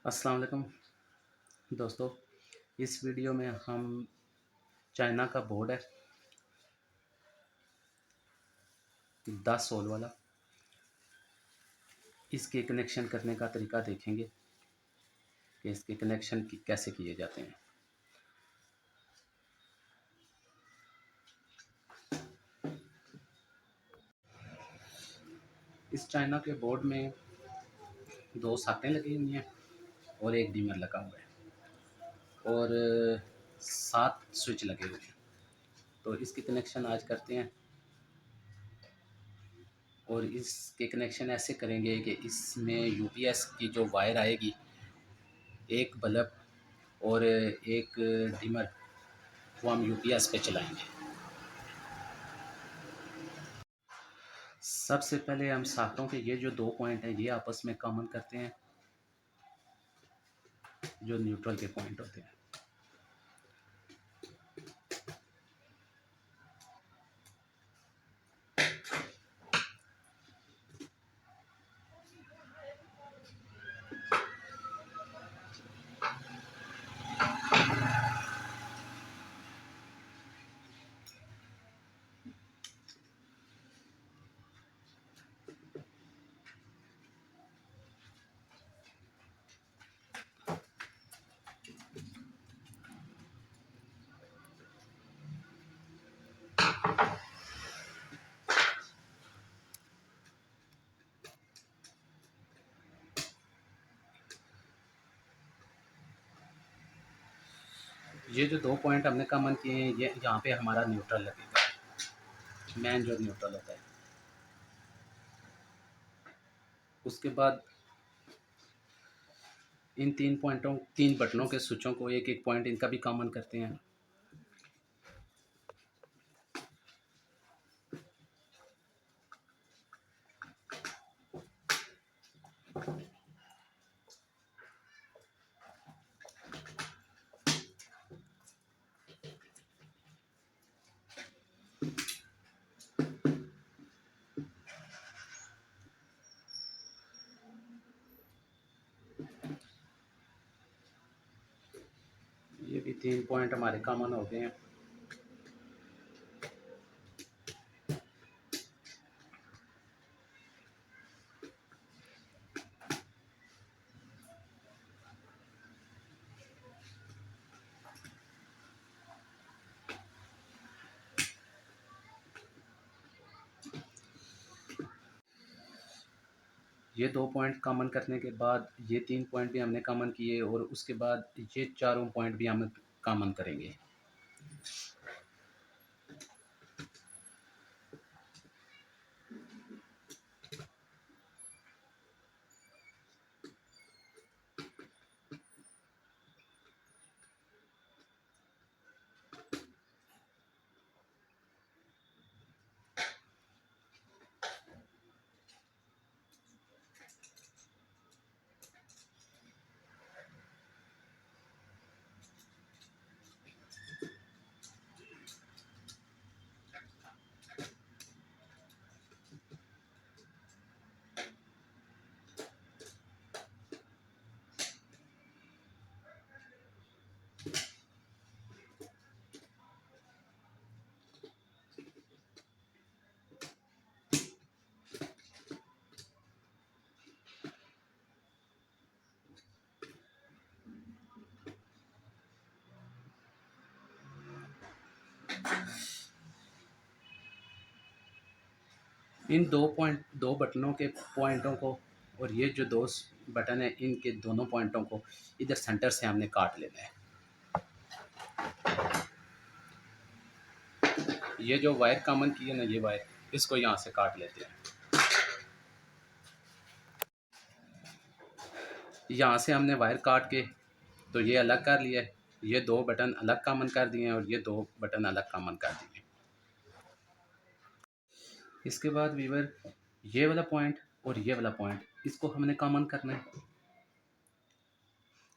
अस्सलाम वालेकुम दोस्तों। इस वीडियो में हम चाइना का बोर्ड है 10 सोल वाला, इसके कनेक्शन करने का तरीका देखेंगे कि इसके कनेक्शन कैसे किए जाते हैं। इस चाइना के बोर्ड में 2 साकें लगी हुई हैं और एक डिमर लगा हुआ है और 7 स्विच लगे हुए हैं। तो इसके कनेक्शन आज करते हैं और इसके कनेक्शन ऐसे करेंगे कि इसमें यूपीएस की जो वायर आएगी, एक बल्ब और एक डिमर, वो हम यूपीएस पे चलाएंगे। सबसे पहले हम साकों के ये जो 2 पॉइंट हैं ये आपस में कॉमन करते हैं, जो न्यूट्रल के पॉइंट होते हैं। ये जो 2 पॉइंट हमने कॉमन किए हैं, ये यहाँ पे हमारा न्यूट्रल लगेगा, मेन जो न्यूट्रल होता है। उसके बाद इन 3 बटनों के स्विचों को एक एक पॉइंट इनका भी कॉमन करते हैं। ये भी 3 पॉइंट हमारे कॉमन हो गए हैं। ये 2 पॉइंट कॉमन करने के बाद ये 3 पॉइंट भी हमने कॉमन किए और उसके बाद ये चारों पॉइंट भी हम कॉमन करेंगे। इन 2 बटनों के पॉइंटों को और ये जो 2 बटन है, इनके दोनों पॉइंटों को इधर सेंटर से हमने काट लेना है। ये जो वायर कॉमन की है ना, ये वायर, इसको यहाँ से काट लेते हैं। यहाँ से हमने वायर काट के तो ये अलग कर लिया है। ये 2 बटन अलग कॉमन कर दिए हैं और ये 2 बटन अलग कॉमन कर दिए। इसके बाद वीवर, ये वाला पॉइंट और ये वाला पॉइंट, इसको हमने कॉमन करना है।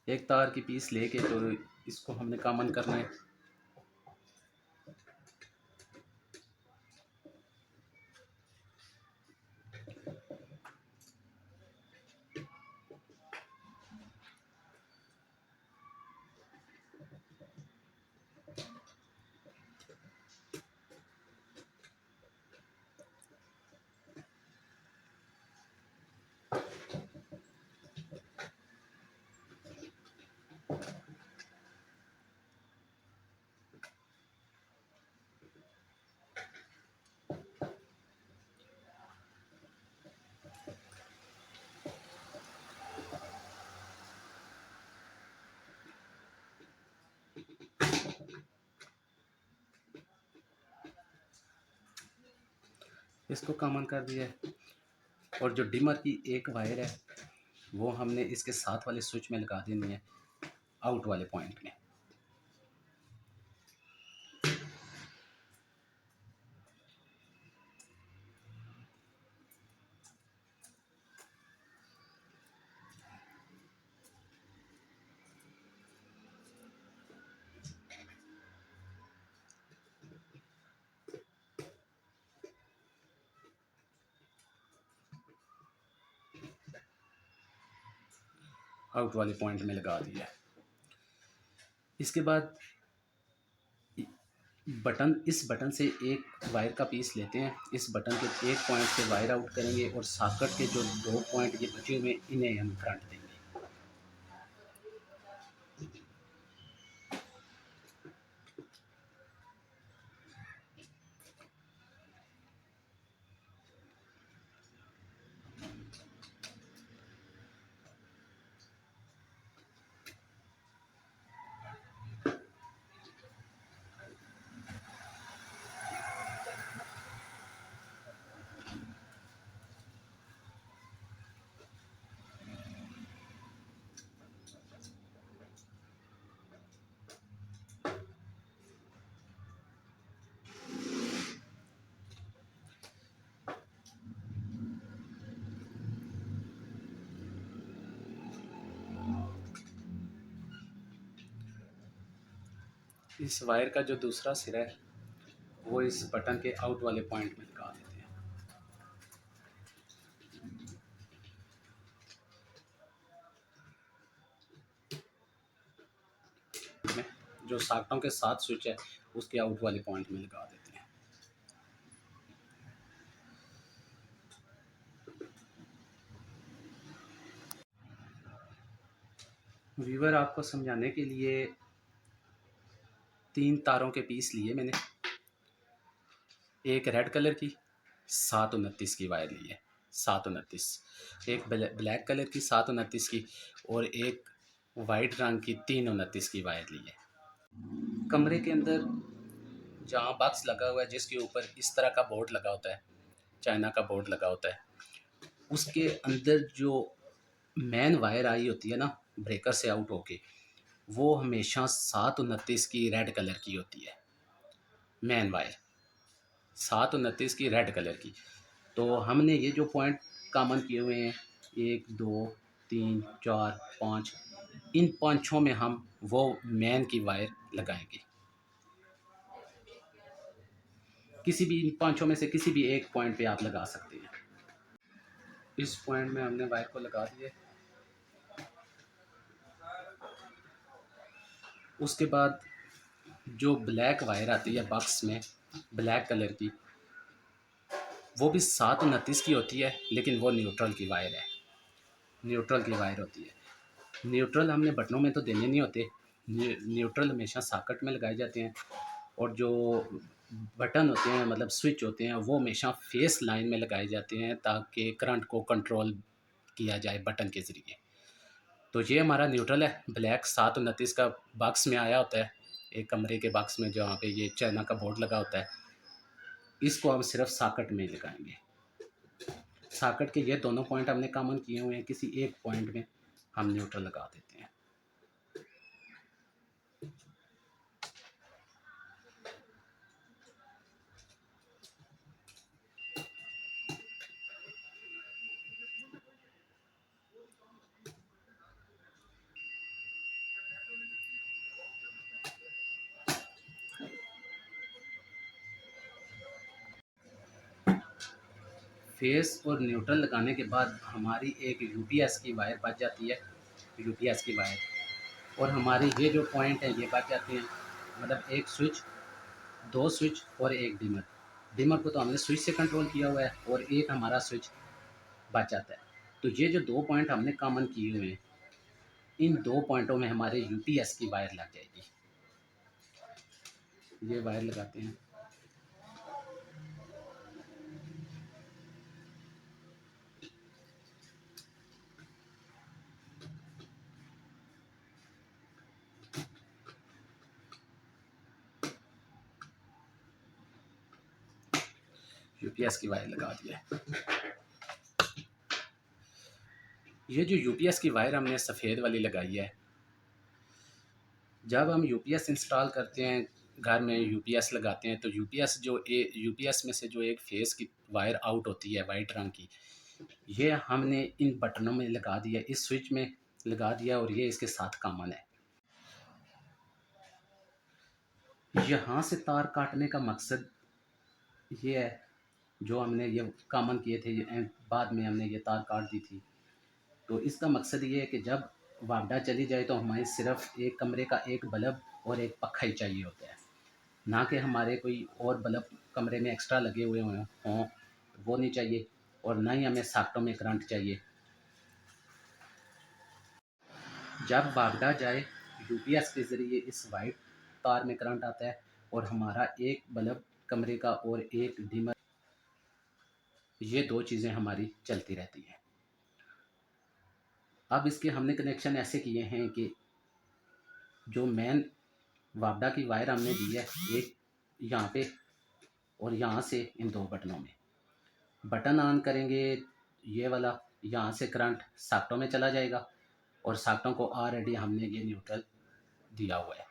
एक तार की पीस लेके तो इसको हमने कॉमन करना है। इसको कॉमन कर दिया है। और जो डिमर की एक वायर है वो हमने इसके साथ वाले स्विच में लगा देनी है, आउट वाले पॉइंट में। आउट वाले पॉइंट में लगा दिया है। इसके बाद बटन, इस बटन से एक वायर का पीस लेते हैं, इस बटन के एक पॉइंट से वायर आउट करेंगे और सॉकेट के जो 2 पॉइंट ये बचे हुए इन्हें हम करंट देंगे। इस वायर का जो दूसरा सिरा है वो इस बटन के आउट वाले पॉइंट में लगा देते हैं। जो सॉकेटों के साथ स्विच है उसके आउट वाले पॉइंट में लगा देते हैं। व्यूअर, आपको समझाने के लिए 3 तारों के पीस लिए मैंने। एक रेड कलर की 729 की वायर ली है, 729। एक ब्लैक कलर की 729 की और एक वाइट रंग की 329 की वायर ली है। कमरे के अंदर जहाँ बॉक्स लगा हुआ है जिसके ऊपर इस तरह का बोर्ड लगा होता है, चाइना का बोर्ड लगा होता है, उसके अंदर जो मेन वायर आई होती है ना ब्रेकर से आउट होके, वो हमेशा 729 की रेड कलर की होती है। मेन वायर 729 की रेड कलर की। तो हमने ये जो पॉइंट कॉमन किए हुए हैं 1 2 3 4 5, इन पांचों में हम वो मेन की वायर लगाएंगे। किसी भी इन पांचों में से किसी भी एक पॉइंट पे आप लगा सकते हैं। इस पॉइंट में हमने वायर को लगा दिया। उसके बाद जो ब्लैक वायर आती है बॉक्स में ब्लैक कलर की, वो भी 729 की होती है लेकिन वो न्यूट्रल की वायर है, न्यूट्रल की वायर होती है। न्यूट्रल हमने बटनों में तो देने नहीं होते, न्यूट्रल हमेशा सॉकेट में लगाए जाते हैं। और जो बटन होते हैं मतलब स्विच होते हैं वो हमेशा फेस लाइन में लगाए जाते हैं ताकि करंट को कंट्रोल किया जाए बटन के ज़रिए। तो ये हमारा न्यूट्रल है, ब्लैक 729 का बॉक्स में आया होता है, एक कमरे के बॉक्स में जहाँ पे ये चाइना का बोर्ड लगा होता है। इसको हम सिर्फ सॉकेट में लगाएंगे। सॉकेट के ये दोनों पॉइंट हमने कॉमन किए हुए हैं, किसी एक पॉइंट में हम न्यूट्रल लगा देते हैं। फेस और न्यूट्रल लगाने के बाद हमारी एक यूपीएस की वायर बच जाती है, यूपीएस की वायर। और हमारी ये जो पॉइंट है ये बच जाते हैं, मतलब एक स्विच, 2 स्विच और एक डिमर। डिमर को तो हमने स्विच से कंट्रोल किया हुआ है और एक हमारा स्विच बच जाता है। तो ये जो 2 पॉइंट हमने कॉमन किए हुए हैं, इन 2 पॉइंटों में हमारे यूपीएस की वायर लग जाएगी। ये वायर लगाते हैं। यूपीएस की वायर लगा दिया है। ये जो यूपीएस की वायर हमने सफ़ेद वाली लगाई है, जब हम यूपीएस इंस्टॉल करते हैं घर में, यूपीएस लगाते हैं, तो यूपीएस में से जो एक फेस की वायर आउट होती है वाइट रंग की, ये हमने इन बटनों में लगा दिया, इस स्विच में लगा दिया, और ये इसके साथ कॉमन है। यहाँ से तार काटने का मकसद ये है, जो हमने ये कॉमन किए थे, बाद में हमने ये तार काट दी थी, तो इसका मकसद ये है कि जब वापडा चली जाए तो हमें सिर्फ एक कमरे का एक बल्ब और एक पखा ही चाहिए होता है, ना कि हमारे कोई और बल्ब कमरे में एक्स्ट्रा लगे हुए हों, वो नहीं चाहिए, और ना ही हमें सॉकेटों में करंट चाहिए। जब वापडा जाए, यूपीएस के ज़रिए इस वाइट तार में करंट आता है, और हमारा एक बल्ब कमरे का और एक डिमर, ये दो चीज़ें हमारी चलती रहती हैं। अब इसके हमने कनेक्शन ऐसे किए हैं कि जो मेन वापडा की वायर हमने दी है, एक यहाँ पे और यहाँ से इन दो बटनों में, बटन ऑन करेंगे ये वाला, यहाँ से करंट सॉकेटों में चला जाएगा, और सॉकेटों को ऑलरेडी हमने ये न्यूट्रल दिया हुआ है।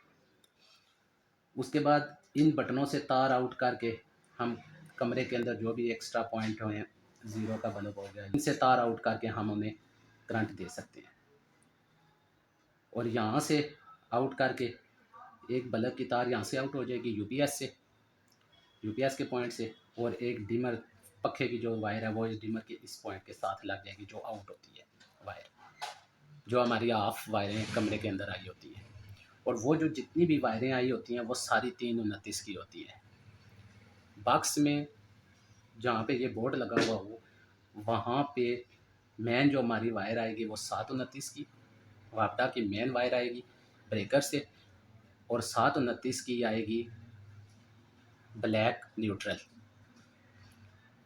उसके बाद इन बटनों से तार आउट करके हम कमरे के अंदर जो भी एक्स्ट्रा पॉइंट हैं, ज़ीरो का बल्ब हो गया, इनसे तार आउट करके हम उन्हें करंट दे सकते हैं। और यहाँ से आउट करके एक बल्ब की तार यहाँ से आउट हो जाएगी यूपीएस के पॉइंट से, और एक डिमर पखे की जो वायर है वो इस डिमर के इस पॉइंट के साथ लग जाएगी, जो आउट होती है वायर, जो हमारी ऑफ वायरें कमरे के अंदर आई होती हैं। और वो जो जितनी भी वायरें आई होती हैं वो सारी 329 की होती हैं। बॉक्स में जहाँ पे ये बोर्ड लगा हुआ हो, वहाँ पे मेन जो हमारी वायर आएगी वो 729 की वापडा की मेन वायर आएगी ब्रेकर से, और 729 की आएगी ब्लैक न्यूट्रल।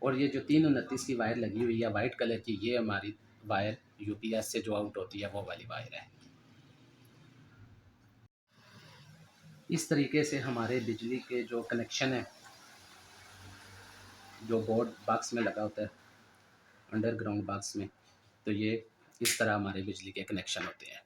और ये जो 329 की वायर लगी हुई है वाइट कलर की, ये हमारी वायर यूपीएस से जो आउट होती है वो वाली वायर है। इस तरीके से हमारे बिजली के जो कनेक्शन है, जो बोर्ड बॉक्स में लगा होता है अंडरग्राउंड बॉक्स में, तो ये इस तरह हमारे बिजली के कनेक्शन होते हैं।